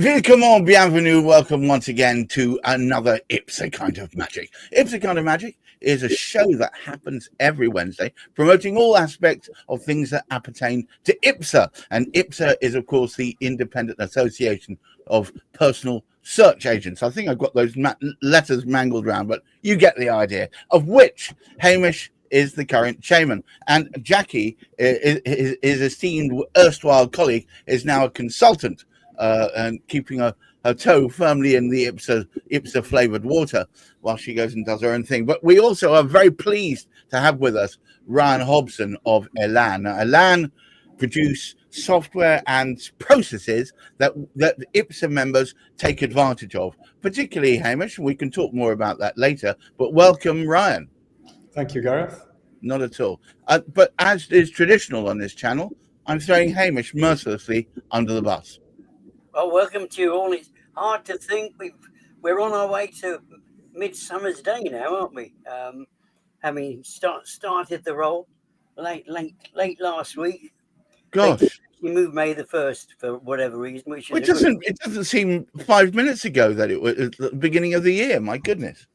Willkommen, bienvenue, welcome once again to another IPSA Kind of Magic. IPSA Kind of Magic is a show that happens every Wednesday, promoting all aspects of things that appertain to IPSA. And IPSA is, of course, the Independent Association of Personal Search Agents. I think I've got those letters mangled around, but you get the idea, of which Hamish is the current chairman. And Jackie, his esteemed erstwhile colleague, is now a consultant. And keeping her toe firmly in the IPSA flavored water while she goes and does her own thing. But we also are very pleased to have with us Ryan Hobson of Elan. Now, Elan produce software and processes that the IPSA members take advantage of, particularly Hamish. We can talk more about that later, but welcome, Ryan. Thank you, Gareth. Not at all. But as is traditional on this channel, I'm throwing Hamish mercilessly under the bus. Well, welcome to you all. It's hard to think we're on our way to Midsummer's Day now, aren't we? Having started the role late last week. Gosh, you moved May the 1st for whatever reason. It doesn't seem 5 minutes ago that it was the beginning of the year. My goodness.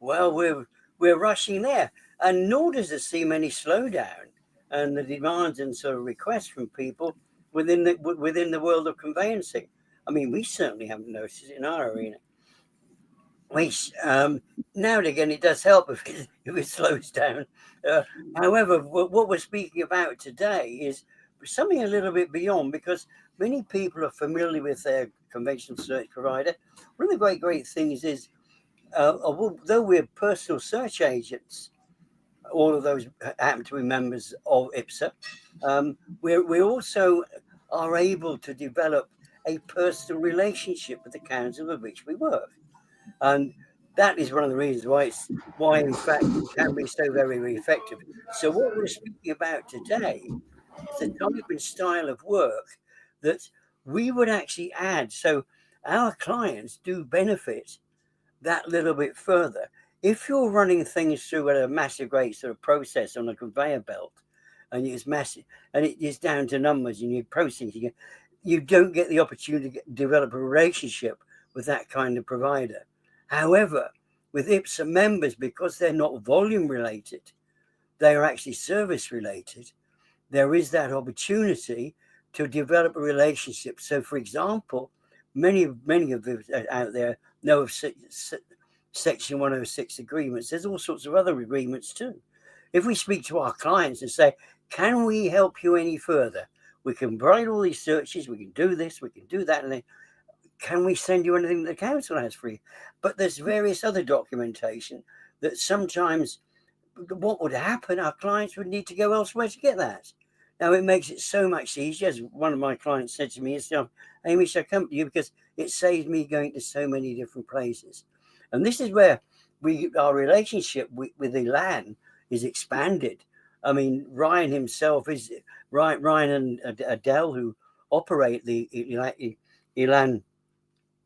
Well, we're rushing there, and nor does it seem any slowdown. And the demands and sort of requests from people within the world of conveyancing. I mean, we certainly haven't noticed it in our arena. Now and again, it does help if it slows down. However, what we're speaking about today is something a little bit beyond, because many people are familiar with their conventional search provider. One of the great things is, though we're personal search agents, all of those happen to be members of IPSA. We also are able to develop a personal relationship with the council with which we work, and that is one of the reasons why in fact it can be so very, very effective. So what we're speaking about today is the type and style of work that we would actually add, so our clients do benefit that little bit further. If you're running things through a massive great sort of process on a conveyor belt, and it's massive, and it is down to numbers, and you're processing it, you don't get the opportunity to develop a relationship with that kind of provider. However, with IPSA members, because they're not volume related, they are actually service related, there is that opportunity to develop a relationship. So, for example, many of you out there know of Section 106 agreements. There's all sorts of other agreements too. If we speak to our clients and say, can we help you any further? We can provide all these searches, we can do this, we can do that, and then can we send you anything that the council has for you? But there's various other documentation that sometimes what would happen, our clients would need to go elsewhere to get that. Now, it makes it so much easier. As one of my clients said to me, Hamish, I come to you because it saves me going to so many different places. And this is where our relationship with Elan is expanded. I mean, Ryan himself is Ryan and Adele, who operate the Elan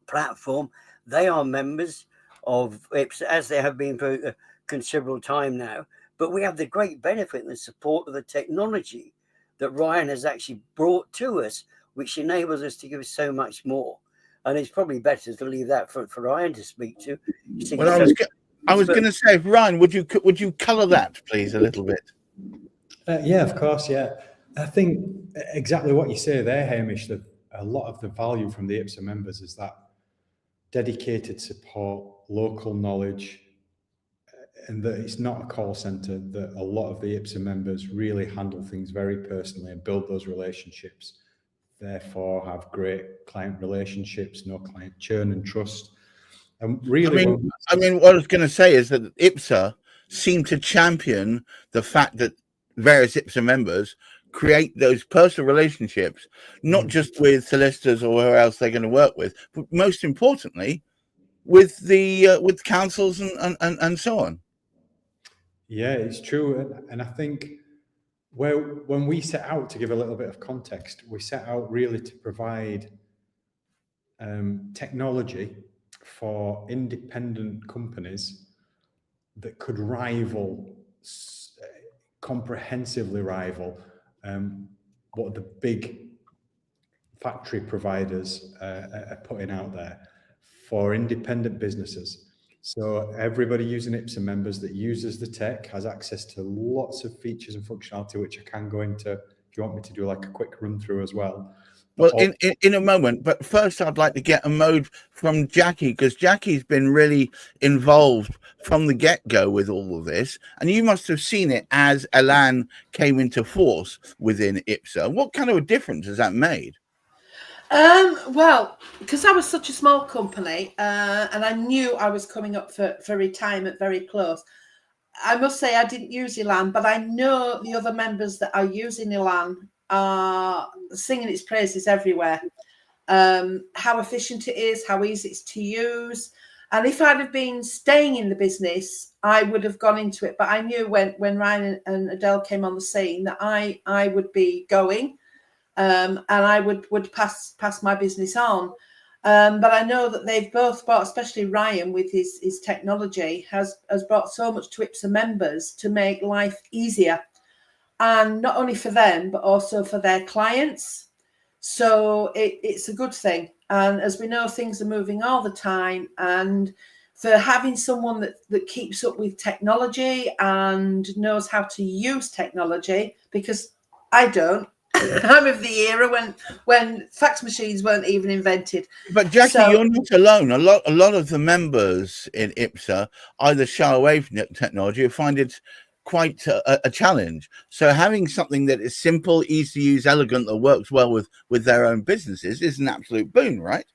platform. They are members of IPSA, as they have been for a considerable time now. But we have the great benefit and the support of the technology that Ryan has actually brought to us, which enables us to give so much more. And it's probably better to leave that for Ryan to speak to. Well, I was going to say, Ryan, would you colour that, please, a little bit? Yeah, of course. Yeah, I think exactly what you say there, Hamish. That a lot of the value from the IPSA members is that dedicated support, local knowledge, and that it's not a call centre. That a lot of the IPSA members really handle things very personally and build those relationships. Therefore, have great client relationships, no client churn and trust. And really, I mean, what I was going to say is that IPSA seem to champion the fact that various IPSA members create those personal relationships, not just with solicitors or whoever else they're going to work with, but most importantly, with the with councils and so on. Yeah, it's true, and I think when we set out to give a little bit of context, we set out really to provide technology for independent companies that could comprehensively rival what the big factory providers are putting out there for independent businesses. So everybody using IPSA members that uses the tech has access to lots of features and functionality, which I can go into if you want me to do like a quick run through as well. Well, in a moment, but first I'd like to get a mode from Jackie, because Jackie's been really involved from the get-go with all of this, and you must have seen it as Elan came into force within IPSA. What kind of a difference has that made? Well, because I was such a small company, and I knew I was coming up for retirement very close, I must say I didn't use Elan, but I know the other members that are using Elan are singing its praises everywhere. How efficient it is, how easy it's to use. And if I'd have been staying in the business, I would have gone into it. But I knew when Ryan and Adele came on the scene that I would be going, and I would pass my business on. But I know that they've both brought, especially Ryan with his technology, has brought so much to IPSA members to make life easier. And not only for them, but also for their clients. So it's a good thing. And as we know, things are moving all the time. And for having someone that keeps up with technology and knows how to use technology, because I don't. I'm of the era when fax machines weren't even invented. But Jackie, you're not alone. A lot of the members in IPSA either shy away from technology or find it quite a challenge. So having something that is simple, easy to use, elegant, that works well with their own businesses is an absolute boon, right?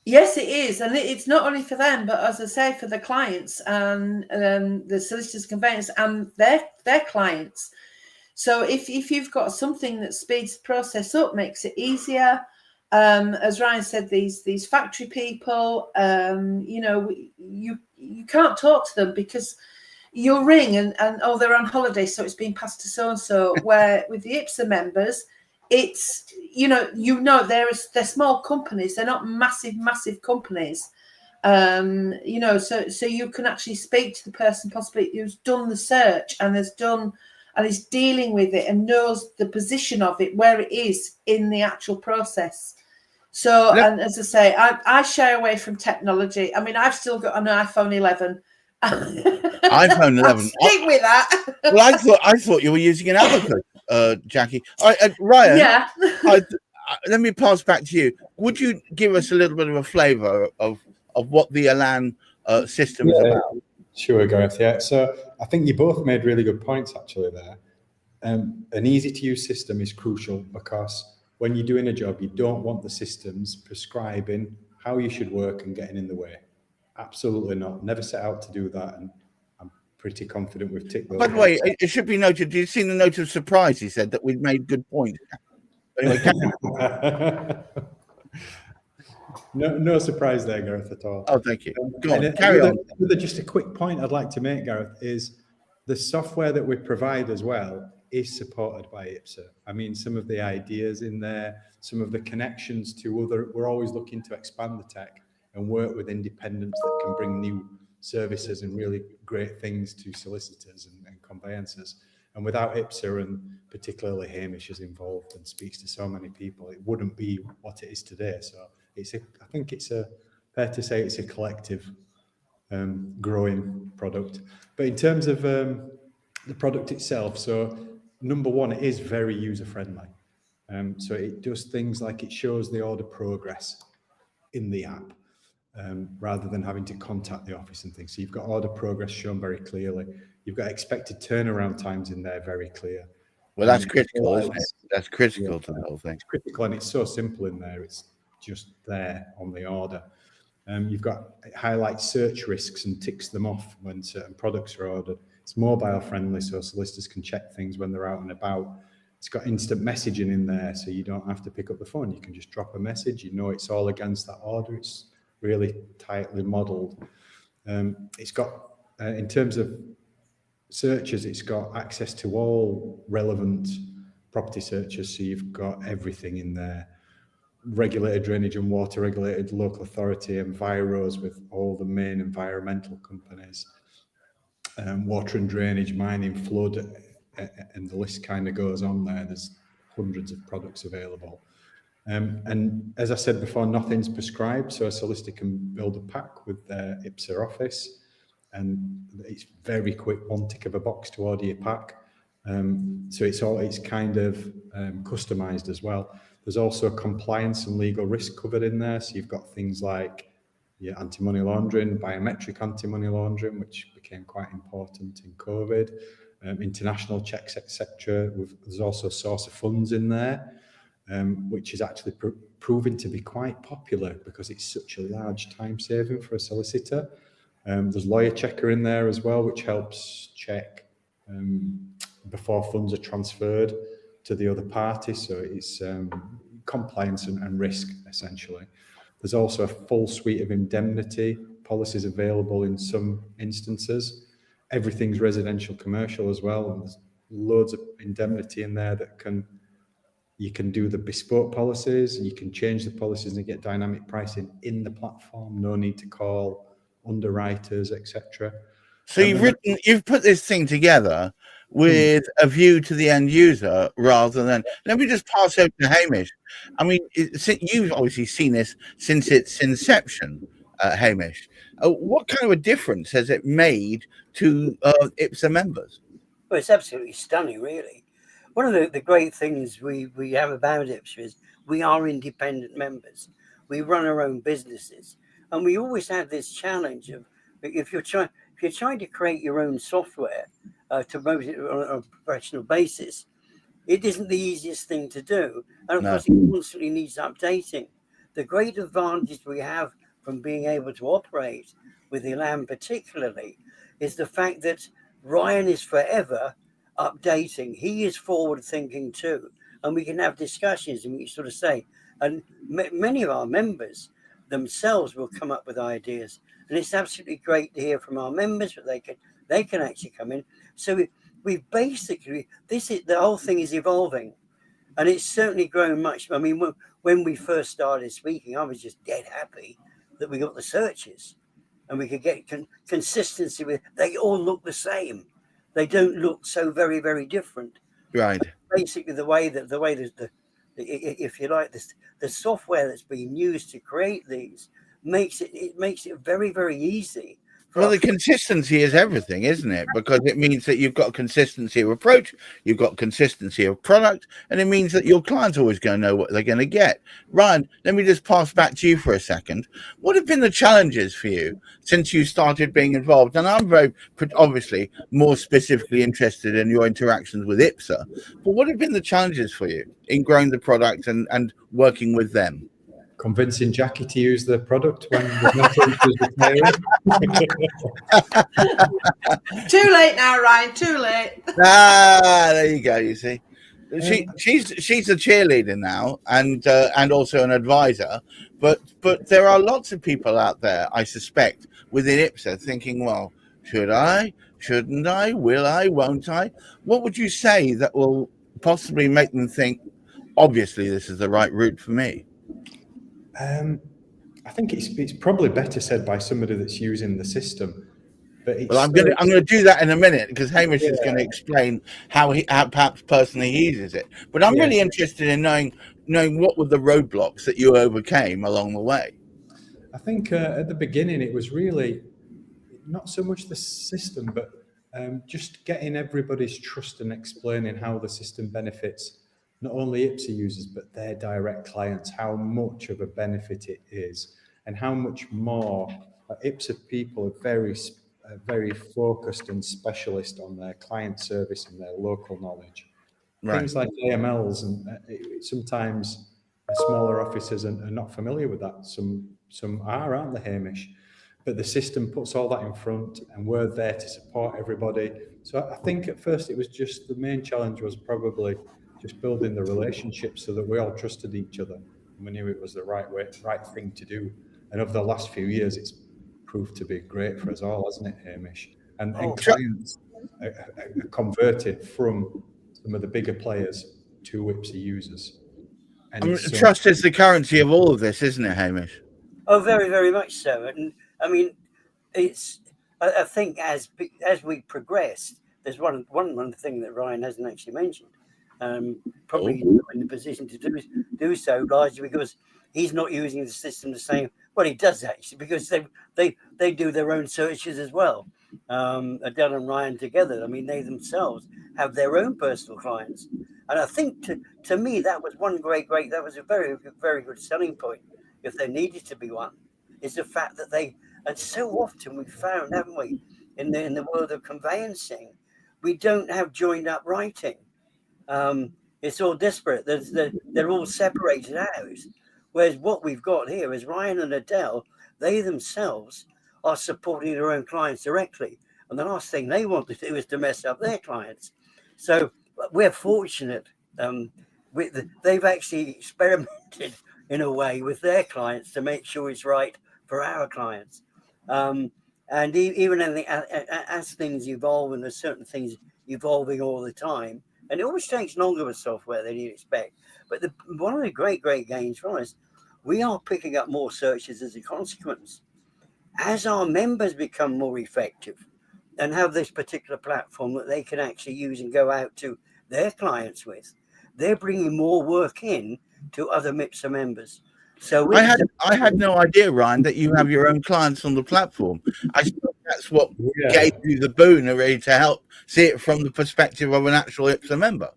Yes, it is. And it's not only for them, but as I say, for the clients and the solicitors, conveyancers and their clients. So if you've got something that speeds the process up, makes it easier, as Ryan said, these factory people, you can't talk to them because you'll ring and oh, they're on holiday, so it's been passed to so and so. Where with the IPSA members, it's they're small companies, they're not massive companies. So you can actually speak to the person possibly who's done the search and is dealing with it and knows the position of it, where it is in the actual process. So, and as I say, I shy away from technology. I mean, I've still got an iPhone 11. iPhone 11. Stick with that. Well, I thought you were using an Abacus, Jackie. Ryan. Yeah. Let me pass back to you. Would you give us a little bit of a flavour of what the Elan system is about? Sure, Gareth. Yeah. So I think you both made really good points actually there. An easy to use system is crucial because when you're doing a job, you don't want the systems prescribing how you should work and getting in the way. Absolutely not. Never set out to do that. And I'm pretty confident we've ticked those. By the way, it should be noted, did you see the note of surprise? He said that we'd made good points. Anyway, No surprise there, Gareth, at all. Oh, thank you. Go on, carry on. Just a quick point I'd like to make, Gareth, is the software that we provide as well is supported by IPSA. I mean, some of the ideas in there, some of the connections to we're always looking to expand the tech and work with independents that can bring new services and really great things to solicitors and conveyancers. And without IPSA, and particularly Hamish is involved and speaks to so many people, it wouldn't be what it is today. So I think it's fair to say it's a collective growing product. But in terms of the product itself, so number one, it is very user-friendly. So it does things like it shows the order progress in the app rather than having to contact the office and things. So you've got order progress shown very clearly. You've got expected turnaround times in there very clear. Well, that's critical, isn't it? That's critical to the whole thing. It's critical, and it's so simple in there. It's just there on the order. You've got it highlights search risks and ticks them off when certain products are ordered. It's mobile friendly, so solicitors can check things when they're out and about. It's got instant messaging in there, so you don't have to pick up the phone. You can just drop a message. You know it's all against that order. It's really tightly modelled. It's got, in terms of searches, it's got access to all relevant property searches, so you've got everything in there. Regulated drainage and water, regulated local authority, enviros with all the main environmental companies, water and drainage, mining, flood, and the list kind of goes on there. There's hundreds of products available. And as I said before, nothing's prescribed, so a solicitor can build a pack with their IPSA office, and it's very quick, one tick of a box to order your pack. So it's kind of customized as well. There's also compliance and legal risk covered in there. So you've got things like your anti-money laundering, biometric anti-money laundering, which became quite important in COVID, international checks, etc. There's also source of funds in there, which is actually proving to be quite popular because it's such a large time saving for a solicitor. There's lawyer checker in there as well, which helps check before funds are transferred to the other party. So it's compliance and risk, essentially. There's also a full suite of indemnity policies available in some instances. Everything's residential commercial as well. And there's loads of indemnity in there that you can do the bespoke policies, you can change the policies and get dynamic pricing in the platform. No need to call underwriters, etc. So you've put this thing together with a view to the end user rather than. Let me just pass over to Hamish. I mean, you've obviously seen this since its inception, Hamish. What kind of a difference has it made to IPSA members? Well, it's absolutely stunning, really. One of the great things we have about IPSA is we are independent members. We run our own businesses, and we always have this challenge of if you're trying to create your own software to promote it on a professional basis, it isn't the easiest thing to do, and of course it constantly needs updating. The great advantage we have from being able to operate with Elan particularly is the fact that Ryan is forever updating. He is forward thinking too, and we can have discussions and we sort of say, and many of our members themselves will come up with ideas, and it's absolutely great to hear from our members that they can actually come in. So we basically, the whole thing is evolving, and it's certainly grown much. I mean, when we first started speaking, I was just dead happy that we got the searches and we could get consistency with. They all look the same. They don't look so very, very different. Right. Basically, the way that if you like, the software that's being used to create these makes it very, very easy. Well, the consistency is everything, isn't it? Because it means that you've got consistency of approach, you've got consistency of product, and it means that your client's always going to know what they're going to get. Ryan, let me just pass back to you for a second. What have been the challenges for you since you started being involved? And I'm very, obviously, more specifically interested in your interactions with IPSA. But what have been the challenges for you in growing the product and working with them? Convincing Jackie to use the product when the network was retiring. Too late now, Ryan. Too late. There you go. You see, she's a cheerleader now, and also an advisor. But there are lots of people out there, I suspect, within IPSA thinking, well, should I? Shouldn't I? Will I? Won't I? What would you say that will possibly make them think, obviously, this is the right route for me? I think it's probably better said by somebody that's using the system. But I'm going to do that in a minute because Hamish is going to explain how perhaps personally he uses it. But I'm really interested in knowing what were the roadblocks that you overcame along the way. I think at the beginning it was really not so much the system, but just getting everybody's trust and explaining how the system benefits not only IPSA users, but their direct clients, how much of a benefit it is, and how much more IPSA people are very focused and specialist on their client service and their local knowledge. Right. Things like AMLs, and sometimes smaller offices are not familiar with that. Some aren't they, Hamish? But the system puts all that in front, and we're there to support everybody. So I think at first it was just the main challenge was probably just building the relationship so that we all trusted each other and we knew it was the right thing to do. And over the last few years, it's proved to be great for us all, hasn't it, Hamish? And clients are converted from some of the bigger players to IPSA users. And trust is the currency of all of this, isn't it, Hamish? Oh, very, very much so. And I mean, I think as we progressed, there's one thing that Ryan hasn't actually mentioned. Probably not in the position to do so, largely because he's not using the system the same. Well, he does actually, because they do their own searches as well. Adele and Ryan together. I mean, they themselves have their own personal clients, and I think to me that was one great. That was a very good selling point, if there needed to be one, is the fact that they. And so often we've found, haven't we, in the world of conveyancing, we don't have joined up writing. It's all disparate. They're all separated out. Whereas what we've got here is Ryan and Adele, they themselves are supporting their own clients directly. And the last thing they want to do is to mess up their clients. So we're fortunate. They've actually experimented in a way with their clients to make sure it's right for our clients. And even as things evolve, and there's certain things evolving all the time, and it always takes longer with software than you'd expect. But one of the great gains for us, we are picking up more searches as a consequence. As our members become more effective and have this particular platform that they can actually use and go out to their clients with, they're bringing more work in to other MIPSA members. So I had no idea, Ryan, that you have your own clients on the platform. I suppose that's what gave you the boon, really, to help see it from the perspective of an actual IPSA member.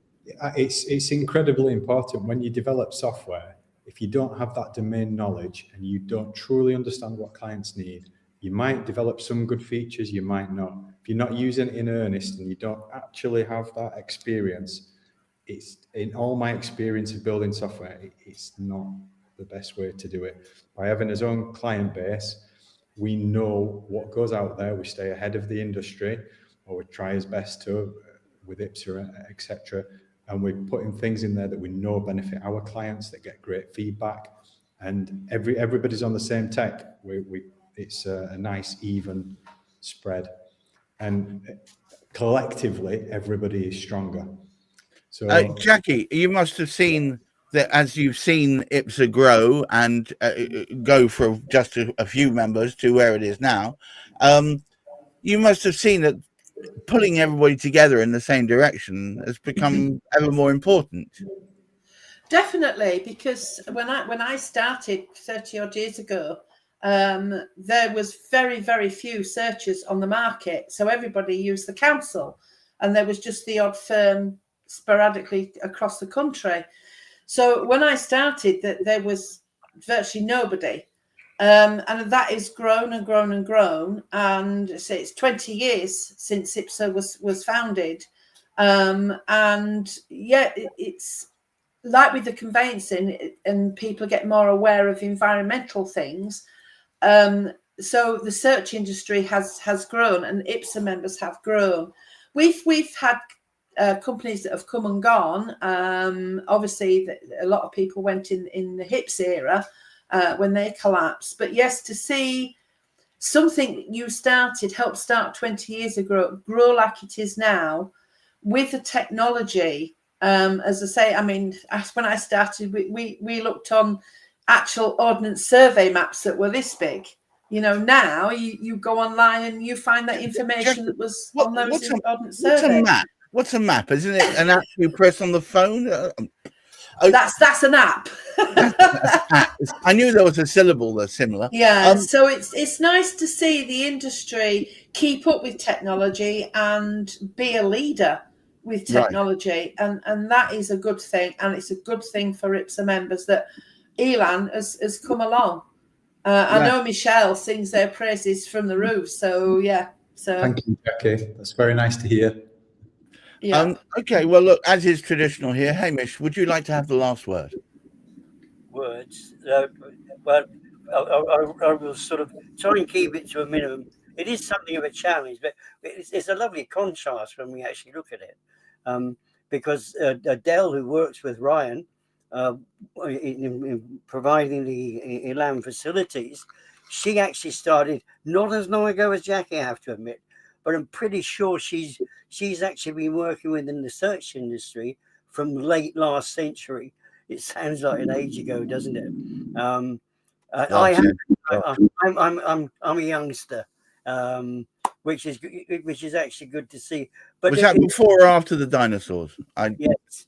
It's incredibly important when you develop software. If you don't have that domain knowledge and you don't truly understand what clients need, you might develop some good features, you might not. If you're not using it in earnest and you don't actually have that experience, it's, in all my experience of building software, it's not the best way to do it. By having his own client base, we know what goes out there, we stay ahead of the industry, or we try as best to with IPSA, etc. And we're putting things in there that we know benefit our clients, that get great feedback, and everybody's on the same tech. It's a nice even spread, and collectively everybody is stronger. So Jackie, you must have seen that as you've seen IPSA grow and go from just a few members to where it is now. You must have seen that pulling everybody together in the same direction has become ever more important. Definitely, because when I started 30 odd years ago, there was very, very few searchers on the market. So everybody used the council, and there was just the odd firm sporadically across the country. So when I started, there was virtually nobody. And that has grown and grown and grown. And so it's 20 years since IPSA was founded. And yeah, it's like with the conveyancing, and people get more aware of environmental things. So the search industry has grown, and IPSA members have grown. We've had companies that have come and gone. Obviously, a lot of people went in the HIPS era when they collapsed. But yes, to see something you helped start 20 years ago, grow like it is now, with the technology. As I say, I mean, when I started, we looked on actual ordnance survey maps that were this big. You know, now you go online and you find that information that was on those ordnance survey. What's a map? Isn't it an app you press on the phone? That's an app. I knew there was a syllable that's similar. Yeah, so it's nice to see the industry keep up with technology and be a leader with technology, right. and that is a good thing, and it's a good thing for IPSA members that Elan has come along. I know Michelle sings their praises from the roof, so yeah. So thank you, Jackie. That's very nice to hear. Yeah. Okay, well, look, as is traditional here, Hamish, would you like to have the last word? Words? Well, I will sort of try and keep it to a minimum. It is something of a challenge, but it's a lovely contrast when we actually look at it. Because Adele, who works with Ryan in providing the Elan facilities, she actually started not as long ago as Jackie, I have to admit, but I'm pretty sure she's actually been working within the search industry from late last century. It sounds like an age ago, doesn't it? I'm a youngster, which is actually good to see. But was that before or after the dinosaurs? Yes,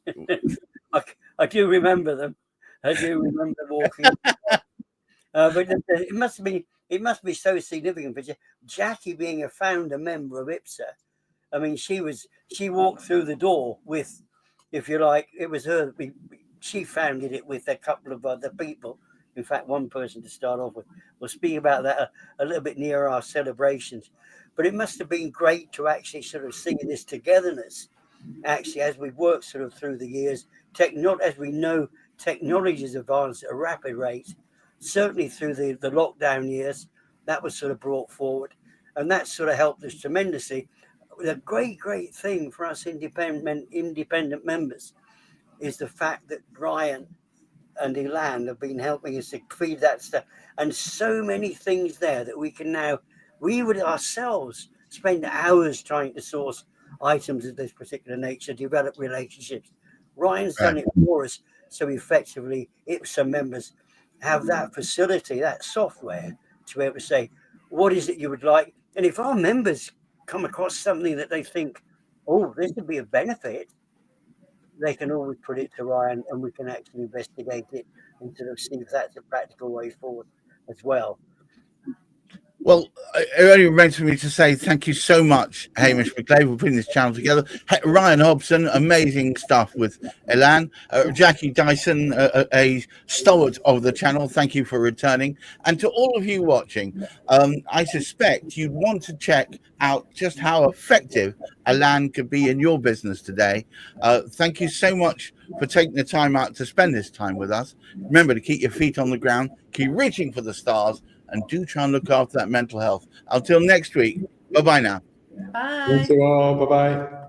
I do remember them. I do remember walking. But it must be so significant for Jackie being a founder member of IPSA. I mean, she walked through the door with, if you like, it was her. She founded it with a couple of other people. In fact, one person to start off with. We'll speak about that a little bit near our celebrations. But it must have been great to actually sort of see this togetherness. Actually, as we've worked sort of through the years, as we know, technology has advanced at a rapid rate. Certainly through the lockdown years, that was sort of brought forward, and that sort of helped us tremendously. The great thing for us independent members is the fact that Ryan and Elan have been helping us to feed that stuff, and so many things there that we would ourselves spend hours trying to source items of this particular nature, develop relationships. Ryan's done it for us, so effectively IPSA members have that facility, that software, to be able to say, what is it you would like? And if our members come across something that they think, oh, this would be a benefit, they can always put it to Ryan, and we can actually investigate it and sort of see if that's a practical way forward as well. Well, it only remains for me to say thank you so much, Hamish McClave, for putting this channel together. Ryan Hobson, amazing stuff with Elan. Jackie Dyson, a stalwart of the channel, thank you for returning. And to all of you watching, I suspect you'd want to check out just how effective Elan could be in your business today. Thank you so much for taking the time out to spend this time with us. Remember to keep your feet on the ground, keep reaching for the stars, and do try and look after that mental health. Until next week, bye-bye now. Bye. Thank you all. Bye-bye.